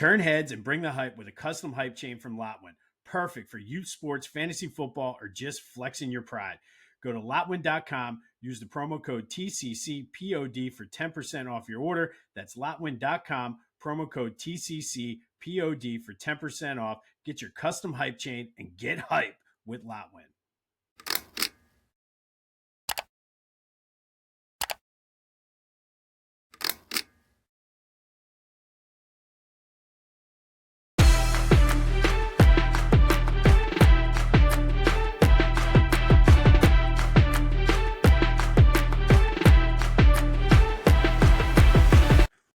Turn heads and bring the hype with a custom hype chain from Lotwin. Perfect for youth sports, fantasy football, or just flexing your pride. Go to Lotwin.com, use the promo code TCCPOD for 10% off your order. That's Lotwin.com, promo code TCCPOD for 10% off. Get your custom hype chain and get hype with Lotwin.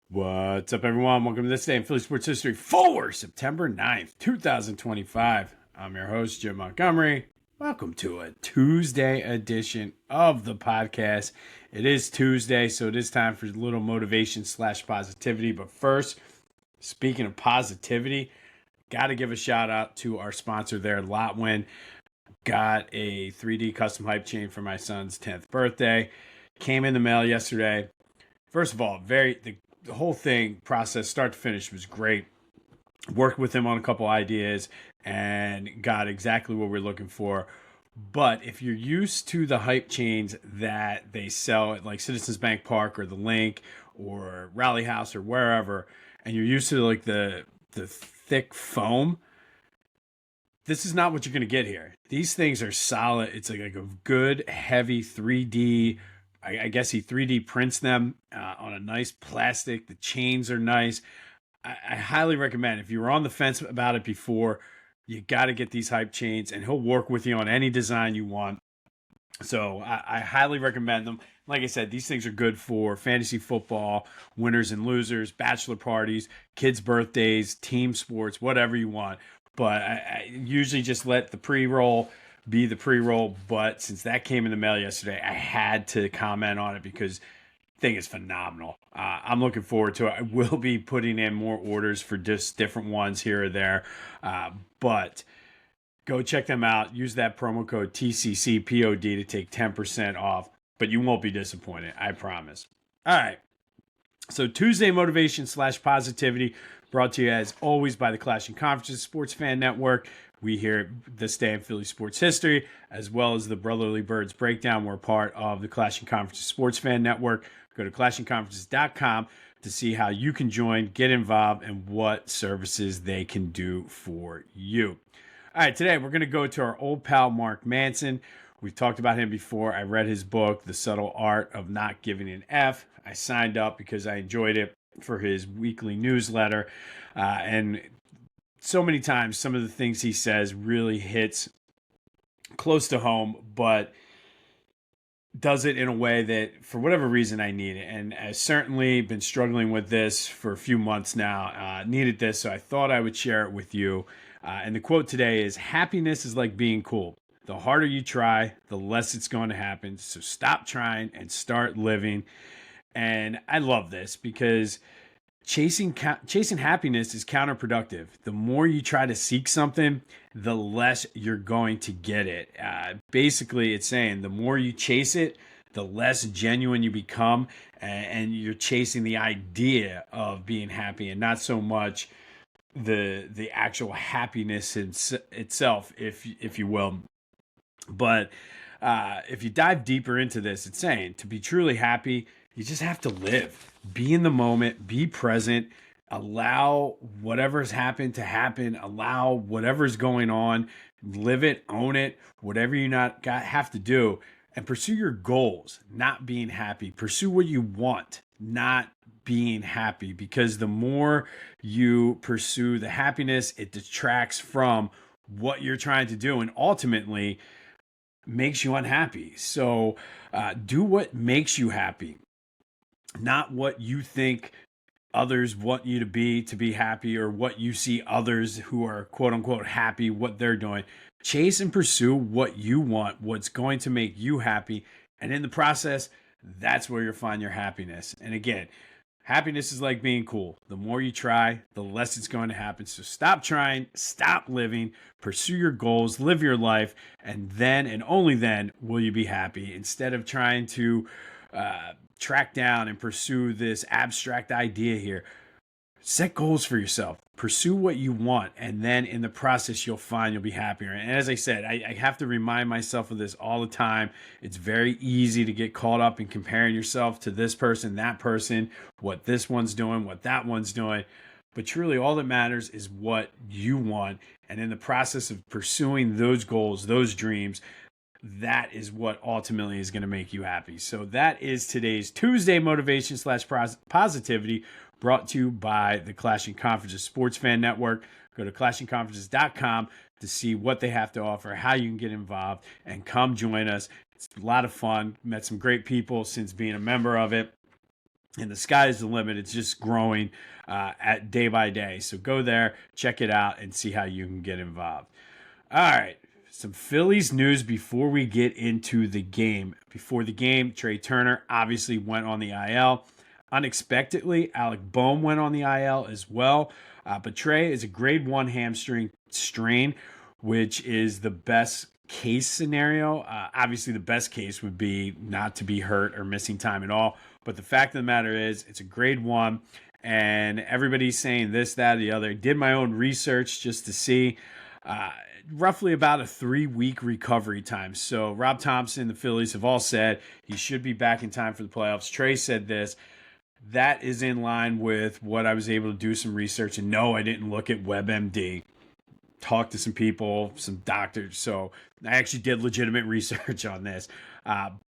What's up, everyone? Welcome to this day in Philly sports history for September 9th, 2025. I'm your host, Jim Montgomery. Welcome to a Tuesday edition of the podcast. It is Tuesday, so it is time for a little motivation / positivity. But first, speaking of positivity, got to give a shout out to our sponsor there, Lotwin. Got a 3D custom hype chain for my son's 10th birthday. Came in the mail yesterday. First of all, the whole thing process, start to finish, was great. Worked with him on a couple ideas and got exactly what we're looking for. But if you're used to the hype chains that they sell at like Citizens Bank Park or the Link or Rally House or wherever, and you're used to like the thick foam, this is not what you're going to get here. These things are solid. It's like a good, heavy 3D. I guess he 3D prints them on a nice plastic. The chains are nice. I highly recommend, if you were on the fence about it before, you got to get these hype chains, and he'll work with you on any design you want. So I highly recommend them. Like I said, these things are good for fantasy football, winners and losers, bachelor parties, kids' birthdays, team sports, whatever you want. But I usually just let the pre-roll be the pre-roll, but since that came in the mail yesterday, I had to comment on it because the thing is phenomenal. I'm looking forward to it. I will be putting in more orders for just different ones here or there, but go check them out. Use that promo code TCCPOD to take 10% off, but you won't be disappointed, I promise. All right, so Tuesday motivation / positivity brought to you as always by the Clashing Conferences Sports Fan Network. We here this day in Philly sports history, as well as the Brotherly Birds Breakdown. We're part of the Clashing Conferences Sports Fan Network. Go to clashingconferences.com to see how you can join, get involved, and what services they can do for you. All right, today we're going to go to our old pal, Mark Manson. We've talked about him before. I read his book, The Subtle Art of Not Giving an F. I signed up because I enjoyed it for his weekly newsletter. And so many times, some of the things he says really hits close to home, but does it in a way that, for whatever reason, I need it. And I've certainly been struggling with this for a few months now. Needed this, so I thought I would share it with you. And the quote today is, "Happiness is like being cool. The harder you try, the less it's going to happen. So stop trying and start living." And I love this because chasing happiness is counterproductive. The more you try to seek something, the less you're going to get it. Basically, it's saying the more you chase it, the less genuine you become, and you're chasing the idea of being happy and not so much the actual happiness itself, if you will. But if you dive deeper into this, it's saying to be truly happy, you just have to live. Be in the moment, be present, allow whatever's happened to happen, allow whatever's going on, live it, own it, whatever you have to do, and pursue your goals, not being happy. Pursue what you want, not being happy, because the more you pursue the happiness, it detracts from what you're trying to do and ultimately makes you unhappy. So do what makes you happy, not what you think others want you to be happy, or what you see others who are quote unquote happy, what they're doing. Chase and pursue what you want, what's going to make you happy. And in the process, that's where you'll find your happiness. And again, happiness is like being cool. The more you try, the less it's going to happen. So stop trying, stop living, pursue your goals, live your life, and then and only then will you be happy. Instead of trying to track down and pursue this abstract idea here, set goals for yourself. pursue what you want, and then in the process you'll find you'll be happier. And as I said, I have to remind myself of this all the time. It's very easy to get caught up in comparing yourself to this person, that person, what this one's doing, what that one's doing. But truly all that matters is what you want, and in the process of pursuing those goals, those dreams, that is what ultimately is going to make you happy. So that is today's Tuesday motivation slash positivity, brought to you by the Clashing Conferences Sports Fan Network. Go to clashingconferences.com to see what they have to offer, how you can get involved, and come join us. It's a lot of fun. Met some great people since being a member of it. And the sky is the limit. It's just growing at day by day. So go there, check it out, and see how you can get involved. All right. Some Phillies news before we get into the game. Before the game, Trey Turner obviously went on the IL. Unexpectedly, Alec Bohm went on the IL as well. But Trey is a grade 1 hamstring strain, which is the best case scenario. Obviously, the best case would be not to be hurt or missing time at all. But the fact of the matter is, it's a grade 1, and everybody's saying this, that, or the other. Did my own research just to see. Roughly about a 3-week recovery time. So Rob Thompson, the Phillies have all said he should be back in time for the playoffs. Trey said this. That is in line with what I was able to do some research. And no, I didn't look at WebMD. Talk to some people, some doctors. So I actually did legitimate research on this.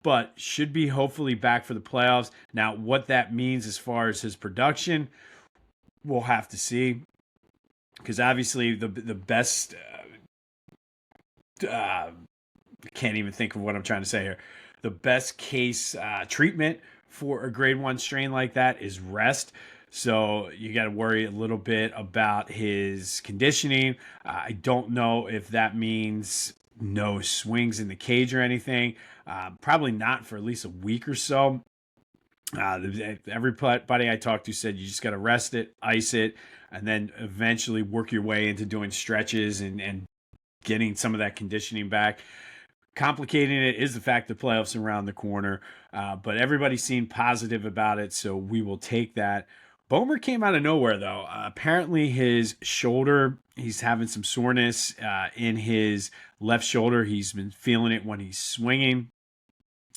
But should be hopefully back for the playoffs. Now, what that means as far as his production, we'll have to see. Because obviously the best... I can't even think of what I'm trying to say here. The best case treatment for a grade 1 strain like that is rest. So you got to worry a little bit about his conditioning. I don't know if that means no swings in the cage or anything. Probably not for at least a week or so. Everybody I talked to said you just got to rest it, ice it, and then eventually work your way into doing stretches and getting some of that conditioning back. Complicating it is the fact that playoffs are around the corner, but everybody seemed positive about it, so we will take that. Bomer came out of nowhere, though. Apparently his shoulder, he's having some soreness in his left shoulder. He's been feeling it when he's swinging.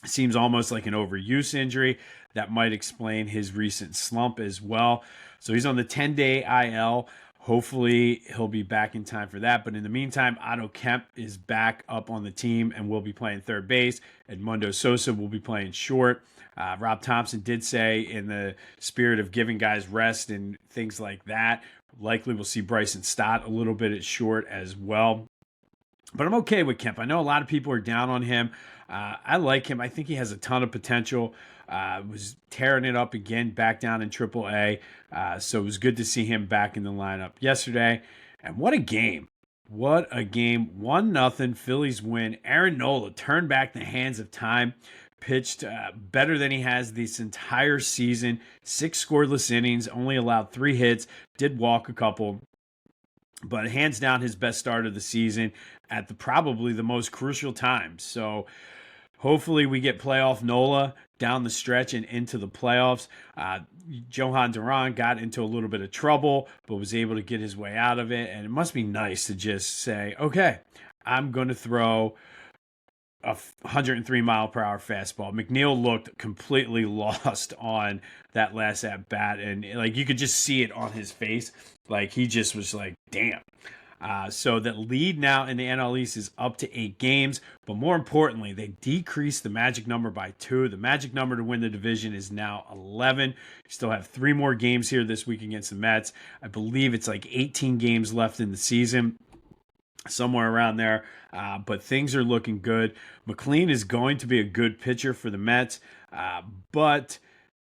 Seems almost like an overuse injury. That might explain his recent slump as well. So he's on the 10-day IL. Hopefully he'll be back in time for that. But in the meantime, Otto Kemp is back up on the team and will be playing third base. Edmundo Sosa will be playing short. Rob Thompson did say, in the spirit of giving guys rest and things like that, likely we'll see Bryson Stott a little bit at short as well. But I'm okay with Kemp. I know a lot of people are down on him. I like him. I think he has a ton of potential. Was tearing it up again back down in AAA. So it was good to see him back in the lineup yesterday. And what a game. What a game. 1-0 Phillies win. Aaron Nola turned back the hands of time. Pitched better than he has this entire season. 6 scoreless innings. Only allowed 3 hits. Did walk a couple. But hands down his best start of the season at probably the most crucial time. So hopefully we get playoff Nola down the stretch and into the playoffs. Johan Duran got into a little bit of trouble, but was able to get his way out of it. And it must be nice to just say, okay, I'm going to throw a 103-mile-per-hour fastball. McNeil looked completely lost on that last at-bat. And like you could just see it on his face. Like he just was like, damn. So that lead now in the NL East is up to 8 games. But more importantly, they decreased the magic number by 2. The magic number to win the division is now 11. You still have 3 more games here this week against the Mets. I believe it's like 18 games left in the season, somewhere around there. But things are looking good. McLean is going to be a good pitcher for the Mets. But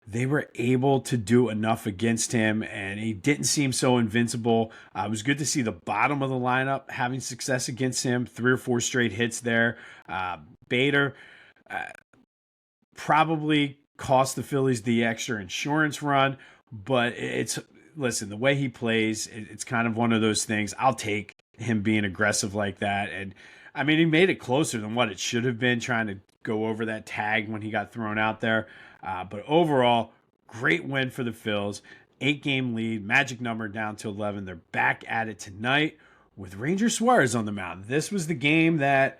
they were able to do enough against him, and he didn't seem so invincible. It was good to see the bottom of the lineup having success against him. 3 or 4 straight hits there. Bader probably cost the Phillies the extra insurance run, but listen, the way he plays, it's kind of one of those things. I'll take him being aggressive like that. And I mean, he made it closer than what it should have been, trying to go over that tag when he got thrown out there. But overall, great win for the Phils. 8-game lead, magic number down to 11. They're back at it tonight with Ranger Suarez on the mound. This was the game that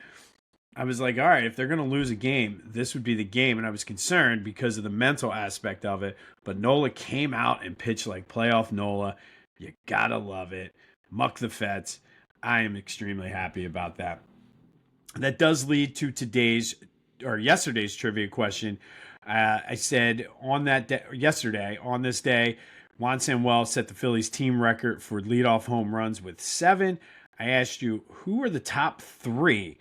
I was like, all right, if they're going to lose a game, this would be the game. And I was concerned because of the mental aspect of it. But Nola came out and pitched like playoff Nola. You got to love it. Muck the Fets. I am extremely happy about that. That does lead to yesterday's trivia question. I said on that yesterday, on this day, Juan Samuel set the Phillies team record for leadoff home runs with 7. I asked you, who are the top 3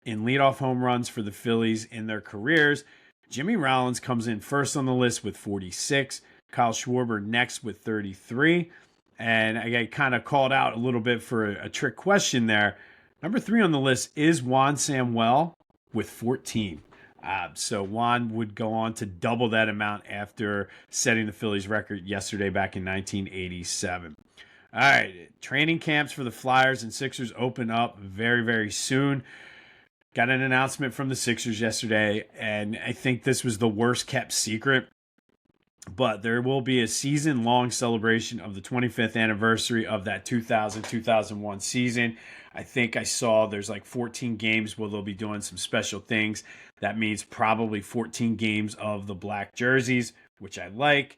in leadoff home runs for the Phillies in their careers? Jimmy Rollins comes in first on the list with 46. Kyle Schwarber next with 33. And I got kind of called out a little bit for a trick question there. Number 3 on the list is Juan Samuel with 14. So Juan would go on to double that amount after setting the Phillies record yesterday back in 1987. All right, training camps for the Flyers and Sixers open up very, very soon. Got an announcement from the Sixers yesterday, and I think this was the worst kept secret. But there will be a season-long celebration of the 25th anniversary of that 2000-2001 season. I think I saw there's like 14 games where they'll be doing some special things. That means probably 14 games of the black jerseys, which I like.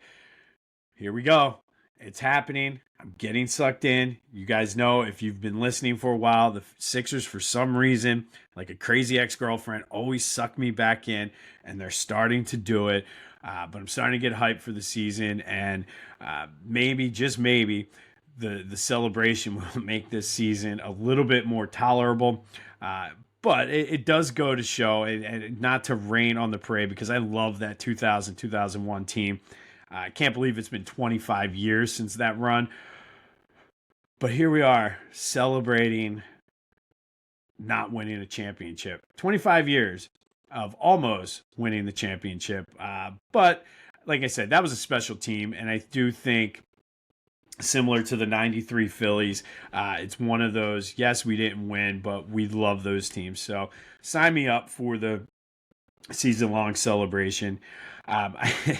Here we go. It's happening. I'm getting sucked in. You guys know, if you've been listening for a while, the Sixers, for some reason, like a crazy ex-girlfriend, always suck me back in, and they're starting to do it. But I'm starting to get hyped for the season, and maybe, just maybe, the celebration will make this season a little bit more tolerable. But it does go to show, and not to rain on the parade, because I love that 2000-2001 team. I can't believe it's been 25 years since that run. But here we are, celebrating not winning a championship. 25 years of almost winning the championship. But like I said, that was a special team. And I do think, similar to the 93 Phillies, it's one of those, yes, we didn't win, but we love those teams. So sign me up for the season-long celebration. I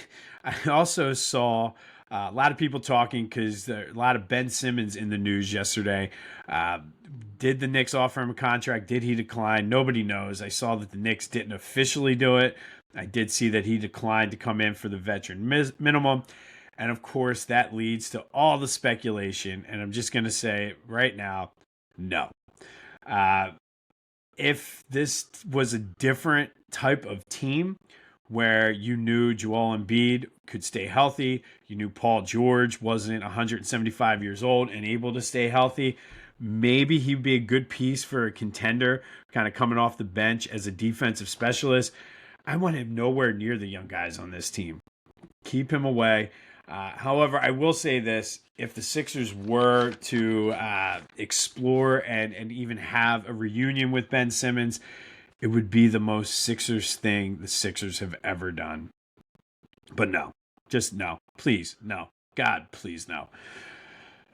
also saw a lot of people talking, because there a lot of Ben Simmons in the news yesterday. Did the Knicks offer him a contract? Did he decline? Nobody knows. I saw that the Knicks didn't officially do it. I did see that he declined to come in for the veteran minimum. And of course, that leads to all the speculation. And I'm just going to say right now, no. If this was a different type of team, where you knew Joel Embiid could stay healthy, you knew Paul George wasn't 175 years old and able to stay healthy, maybe he'd be a good piece for a contender, kind of coming off the bench as a defensive specialist. I want him nowhere near the young guys on this team. Keep him away. However, I will say this: if the Sixers were to explore and even have a reunion with Ben Simmons, it would be the most Sixers thing the Sixers have ever done. But no, just no. Please, no. God, please, no.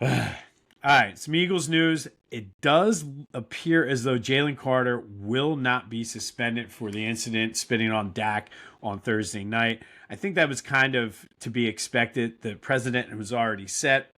All right, some Eagles news. It does appear as though Jalen Carter will not be suspended for the incident spitting on Dak on Thursday night. I think that was kind of to be expected. The precedent was already set.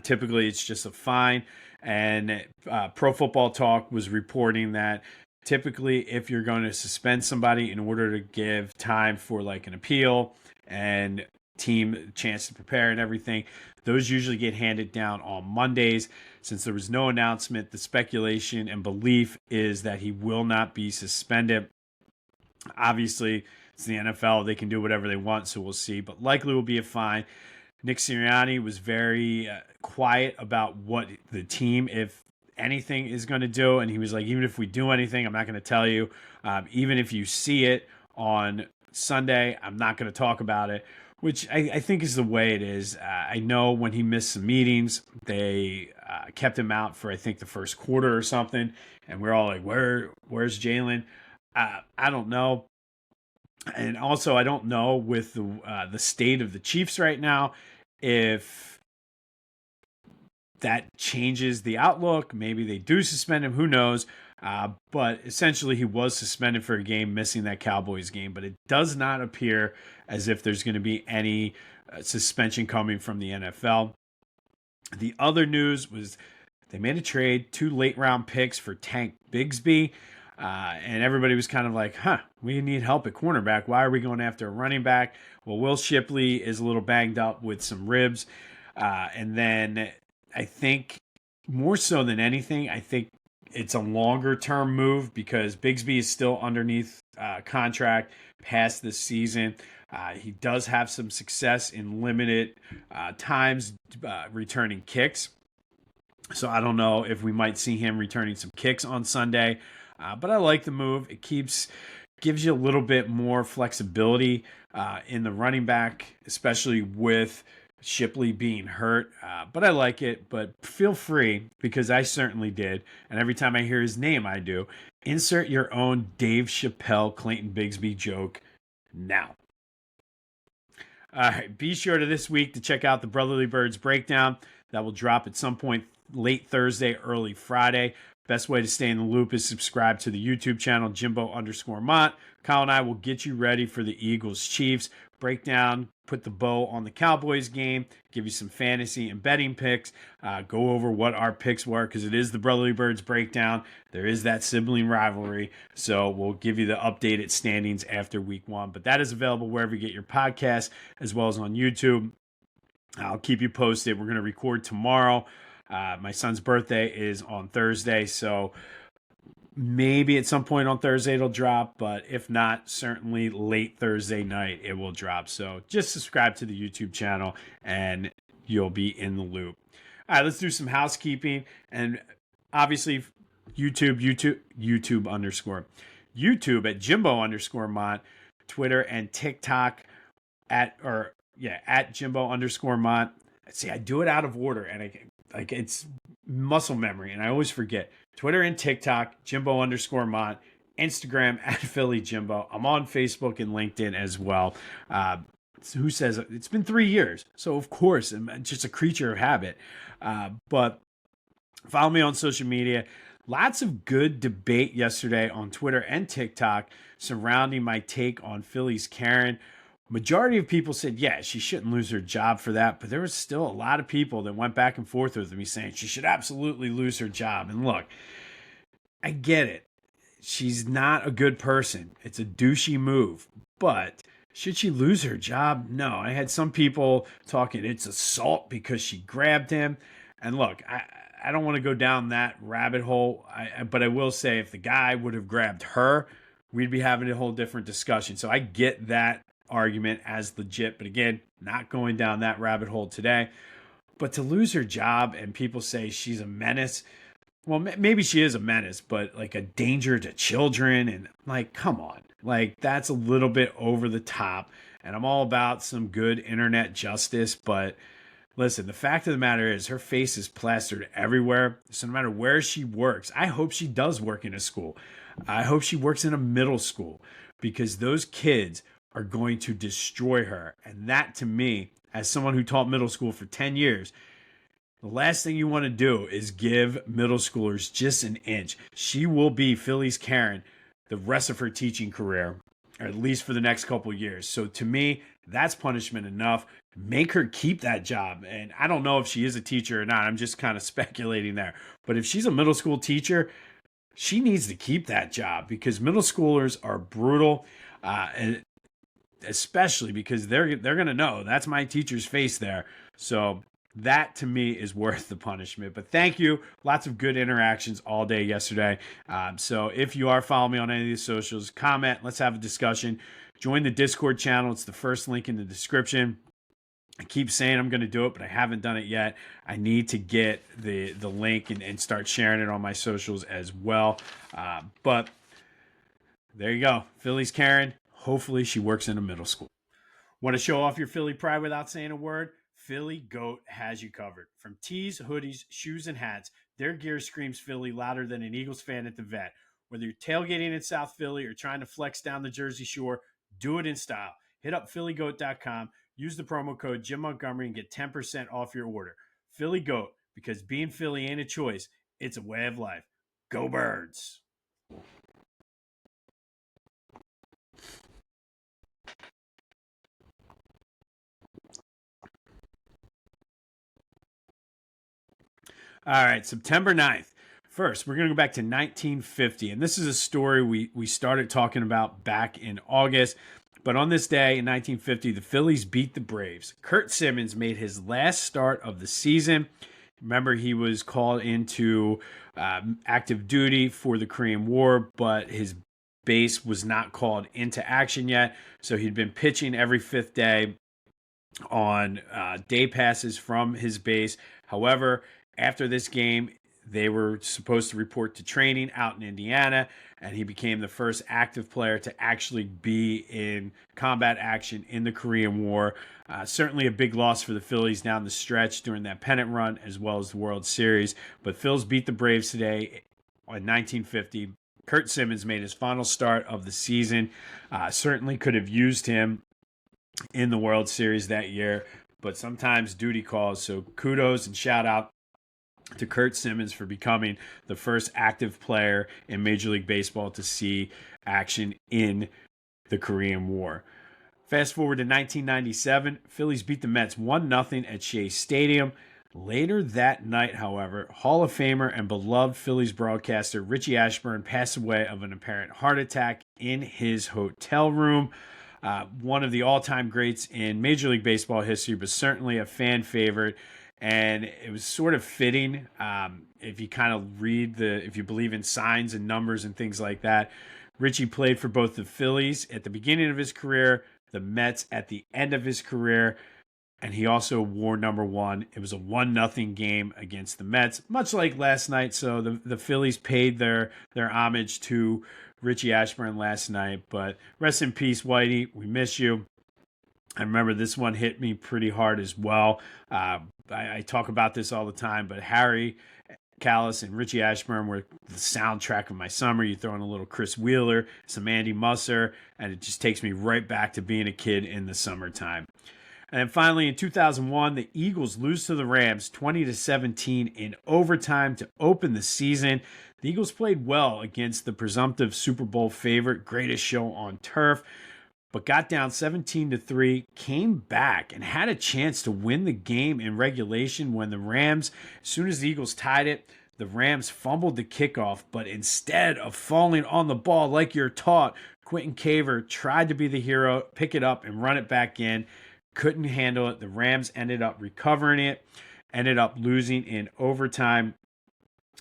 Typically, it's just a fine. And Pro Football Talk was reporting that typically, if you're going to suspend somebody in order to give time for like an appeal and team chance to prepare and everything, those usually get handed down on Mondays. Since there was no announcement, the speculation and belief is that he will not be suspended. Obviously, it's the NFL. They can do whatever they want, so we'll see. But likely will be a fine. Nick Sirianni was very quiet about what the team, if anything, is going to do. And he was like, even if we do anything, I'm not going to tell you. Even if you see it on Sunday, I'm not going to talk about it, which I think is the way it is. I know when he missed some meetings, they kept him out for, I think, the first quarter or something. And we're all like, where's Jalen? I don't know. And also, I don't know with the state of the Chiefs right now, if that changes the outlook. Maybe they do suspend him. Who knows? But essentially, he was suspended for a game, missing that Cowboys game. But it does not appear as if there's going to be any suspension coming from the NFL. The other news was they made a trade, 2 late round picks for Tank Bigsby. And everybody was kind of like, we need help at cornerback. Why are we going after a running back? Well, Will Shipley is a little banged up with some ribs. And then I think more so than anything, I think it's a longer term move because Bigsby is still underneath contract past this season. He does have some success in limited times returning kicks. So I don't know if we might see him returning some kicks on Sunday. But I like the move. It gives you a little bit more flexibility in the running back, especially with Shipley being hurt. But I like it. But feel free, because I certainly did. And every time I hear his name, I do. Insert your own Dave Chappelle Clayton Bigsby joke now. All right. Be sure to this week to check out the Brotherly Birds breakdown. That will drop at some point late Thursday, early Friday. Best way to stay in the loop is subscribe to the YouTube channel, Jimbo_Mont. Kyle and I will get you ready for the Eagles-Chiefs. Break down, put the bow on the Cowboys game, give you some fantasy and betting picks, go over what our picks were, because it is the Brotherly Birds breakdown. There is that sibling rivalry, so we'll give you the updated standings after week 1. But that is available wherever you get your podcasts, as well as on YouTube. I'll keep you posted. We're going to record tomorrow. My son's birthday is on Thursday, so maybe at some point on Thursday it'll drop, but if not, certainly late Thursday night it will drop. So just subscribe to the YouTube channel and you'll be in the loop. All right, let's do some housekeeping. And obviously YouTube at Jimbo_Mont, Twitter and TikTok at Jimbo_Mont. See, I do it out of order, and it's muscle memory, and I always forget. Twitter and TikTok, Jimbo_Mont, Instagram at Philly Jimbo. I'm on Facebook and LinkedIn as well. Who says it's been 3 years? So of course, I'm just a creature of habit. But follow me on social media. Lots of good debate yesterday on Twitter and TikTok surrounding my take on Philly's Karen. Majority of people said, yeah, she shouldn't lose her job for that. But there was still a lot of people that went back and forth with me saying she should absolutely lose her job. And look, I get it. She's not a good person. It's a douchey move. But should she lose her job? No. I had some people talking it's assault because she grabbed him. And look, I don't want to go down that rabbit hole. But I will say if the guy would have grabbed her, we'd be having a whole different discussion. So I get that argument as legit, but again, not going down that rabbit hole today. But to lose her job and people say she's a menace, well, maybe she is a menace, but like a danger to children, and like, come on, like that's a little bit over the top. And I'm all about some good internet justice, but listen, the fact of the matter is her face is plastered everywhere. So no matter where she works, I hope she does work in a school. I hope she works in a middle school, because those kids are going to destroy her. And that, to me, as someone who taught middle school for 10 years, the last thing you want to do is give middle schoolers just an inch. She will be Philly's Karen the rest of her teaching career, or at least for the next couple of years. So to me, that's punishment enough. Make her keep that job. And I don't know if she is a teacher or not. I'm just kind of speculating there. But if she's a middle school teacher, she needs to keep that job, because middle schoolers are brutal. And especially because they're going to know that's my teacher's face there. So that to me is worth the punishment. But thank you. Lots of good interactions all day yesterday. So if you are following me on any of these socials, comment. Let's have a discussion. Join the Discord channel. It's the first link in the description. I keep saying I'm going to do it, but I haven't done it yet. I need to get the link and start sharing it on my socials as well. But there you go. Philly's Karen. Hopefully she works in a middle school. Want to show off your Philly pride without saying a word? Philly Goat has you covered. From tees, hoodies, shoes, and hats, their gear screams Philly louder than an Eagles fan at the vet. Whether you're tailgating in South Philly or trying to flex down the Jersey Shore, do it in style. Hit up phillygoat.com, use the promo code Jim Montgomery, and get 10% off your order. Philly Goat, because being Philly ain't a choice, it's a way of life. Go Birds! All right, September 9th. First, we're going to go back to 1950, and this is a story we started talking about back in August. But on this day in 1950, the Phillies beat the Braves. Curt Simmons made his last start of the season. Remember, he was called into active duty for the Korean War, but his base was not called into action yet. So he'd been pitching every fifth day on day passes from his base. However, after this game, they were supposed to report to training out in Indiana, and he became the first active player to actually be in combat action in the Korean War. Certainly a big loss for the Phillies down the stretch during that pennant run, as well as the World Series. But Phils beat the Braves today in 1950. Curt Simmons made his final start of the season. Certainly could have used him in the World Series that year, but sometimes duty calls. So kudos and shout out to Curt Simmons for becoming the first active player in Major League Baseball to see action in the Korean War. Fast forward to 1997, Phillies beat the Mets 1-0 at Shea Stadium. Later that night, however, Hall of Famer and beloved Phillies broadcaster Richie Ashburn passed away of an apparent heart attack in his hotel room. One of the all-time greats in Major League Baseball history, but certainly a fan favorite. And it was sort of fitting if you kind of read if you believe in signs and numbers and things like that. Richie played for both the Phillies at the beginning of his career, the Mets at the end of his career, and he also wore number 1. It was a 1-0 game against the Mets, much like last night. So the Phillies paid their homage to Richie Ashburn last night. But rest in peace, Whitey. We miss you. I remember this one hit me pretty hard as well. I talk about this all the time, but Harry Callis and Richie Ashburn were the soundtrack of my summer. You throw in a little Chris Wheeler, some Andy Musser, and it just takes me right back to being a kid in the summertime. And then finally, in 2001, the Eagles lose to the Rams 20-17 in overtime to open the season. The Eagles played well against the presumptive Super Bowl favorite, greatest show on turf, but got down 17-3, came back, and had a chance to win the game in regulation when the Rams, as soon as the Eagles tied it, the Rams fumbled the kickoff, but instead of falling on the ball like you're taught, Quentin Caver tried to be the hero, pick it up, and run it back in. Couldn't handle it. The Rams ended up recovering it, ended up losing in overtime,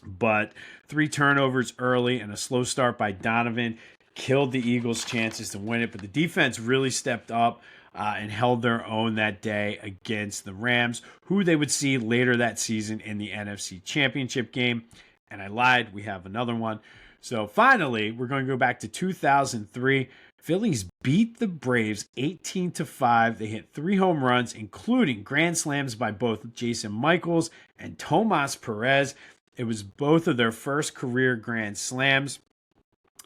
but 3 turnovers early and a slow start by Donovan killed the Eagles' chances to win it. But the defense really stepped up and held their own that day against the Rams, who they would see later that season in the NFC Championship game. And I lied. We have another one. So finally, we're going to go back to 2003. Phillies beat the Braves 18-5. They hit 3 home runs, including grand slams by both Jason Michaels and Tomas Perez. It was both of their first career grand slams.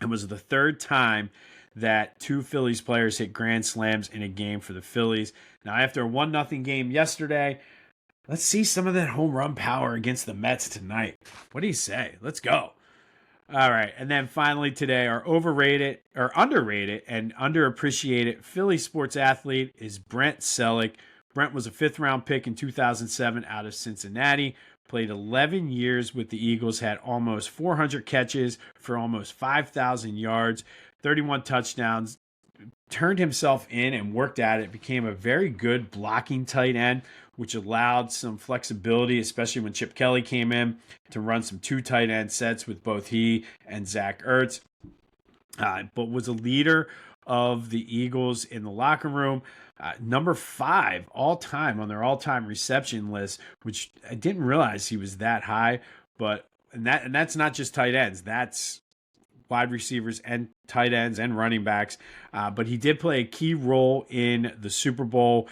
It was the 3rd time that 2 Phillies players hit grand slams in a game for the Phillies. Now, after a 1-0 game yesterday, let's see some of that home run power against the Mets tonight. What do you say? Let's go. All right, and then finally today, our overrated or underrated and underappreciated Philly sports athlete is Brent Selleck. Brent was a 5th-round pick in 2007 out of Cincinnati, played 11 years with the Eagles, had almost 400 catches for almost 5,000 yards, 31 touchdowns, turned himself in and worked at it, became a very good blocking tight end, which allowed some flexibility, especially when Chip Kelly came in, to run some 2 tight end sets with both he and Zach Ertz, but was a leader of the Eagles in the locker room. Number 5 all-time on their all-time reception list, which I didn't realize he was that high, and that's not just tight ends. That's wide receivers and tight ends and running backs. But he did play a key role in the Super Bowl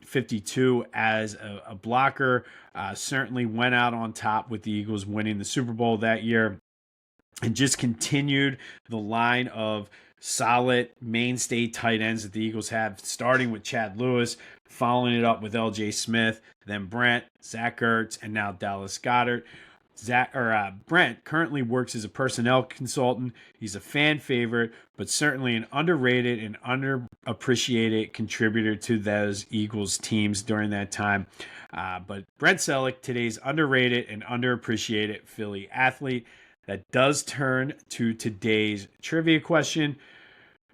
52 as a blocker. Certainly went out on top with the Eagles winning the Super Bowl that year, and just continued the line of solid mainstay tight ends that the Eagles have, starting with Chad Lewis, following it up with L.J. Smith, then Brent, Zach Ertz, and now Dallas Goedert. Brent currently works as a personnel consultant. He's a fan favorite, but certainly an underrated and underappreciated contributor to those Eagles teams during that time. But Brent Selleck, today's underrated and underappreciated Philly athlete. That does turn to today's trivia question.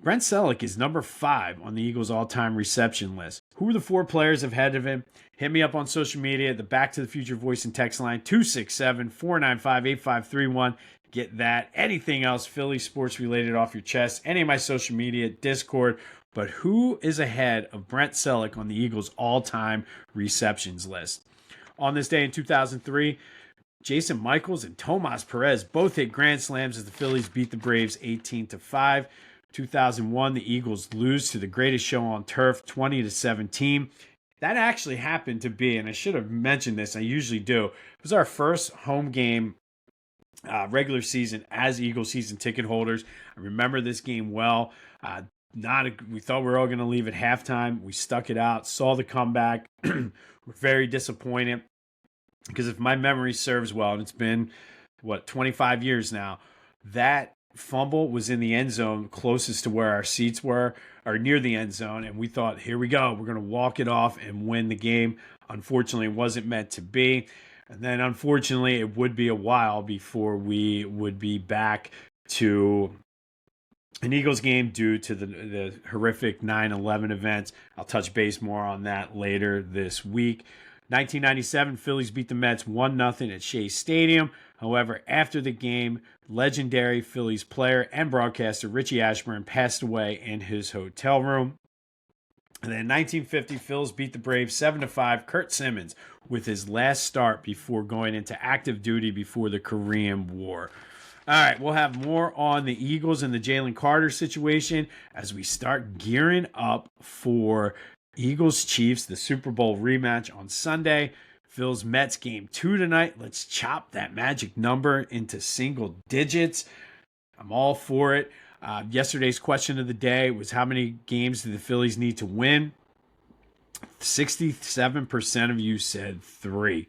Brent Selleck is number 5 on the Eagles' all-time reception list. Who are the 4 players ahead of him? Hit me up on social media, the Back to the Future voice and text line, 267-495-8531. Get that. Anything else Philly sports related off your chest, any of my social media, Discord. But who is ahead of Brent Selleck on the Eagles' all-time receptions list? On this day in 2003, Jason Michaels and Tomas Perez both hit grand slams as the Phillies beat the Braves 18-5. 2001, the Eagles lose to the greatest show on turf, 20-17. That actually happened to be, and I should have mentioned this, I usually do, it was our first home game regular season as Eagles season ticket holders. I remember this game well. We thought we were all going to leave at halftime. We stuck it out, saw the comeback. We're very disappointed because if my memory serves well, and it's been, 25 years now, that fumble was in the end zone closest to where our seats were, or near the end zone, and we thought, here we go, we're going to walk it off and win the game. Unfortunately, it wasn't meant to be, and then unfortunately it would be a while before we would be back to an Eagles game due to the horrific 9/11 events. I'll touch base more on that later this week. 1997, Phillies beat the Mets 1-0 at Shea Stadium. However, after the game, legendary Phillies player and broadcaster Richie Ashburn passed away in his hotel room. And then in 1950, Phillies beat the Braves 7-5. Kurt Simmons with his last start before going into active duty before the Korean War. All right, we'll have more on the Eagles and the Jalen Carter situation as we start gearing up for Eagles-Chiefs, the Super Bowl rematch on Sunday. Phil's Mets game 2 tonight. Let's chop that magic number into single digits. I'm all for it. Yesterday's question of the day was how many games do the Phillies need to win? 67% of you said 3.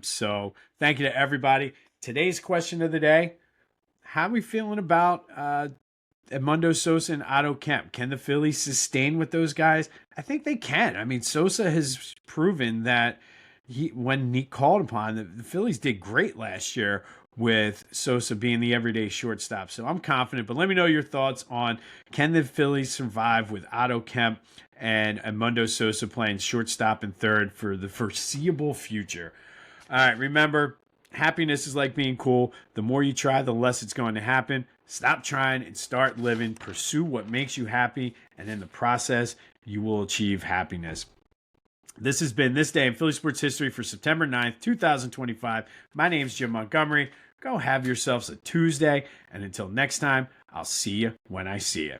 So thank you to everybody. Today's question of the day, how are we feeling about Edmundo Sosa and Otto Kemp? Can the Phillies sustain with those guys? I think they can. I mean, Sosa has proven that when he called upon, the Phillies did great last year with Sosa being the everyday shortstop. So I'm confident, but let me know your thoughts on can the Phillies survive with Otto Kemp and Edmundo Sosa playing shortstop and third for the foreseeable future. All right, remember, happiness is like being cool. The more you try, the less it's going to happen. Stop trying and start living. Pursue what makes you happy, and in the process, you will achieve happiness. This has been This Day in Philly Sports History for September 9th, 2025. My name's Jim Montgomery. Go have yourselves a Tuesday, and until next time, I'll see you when I see you.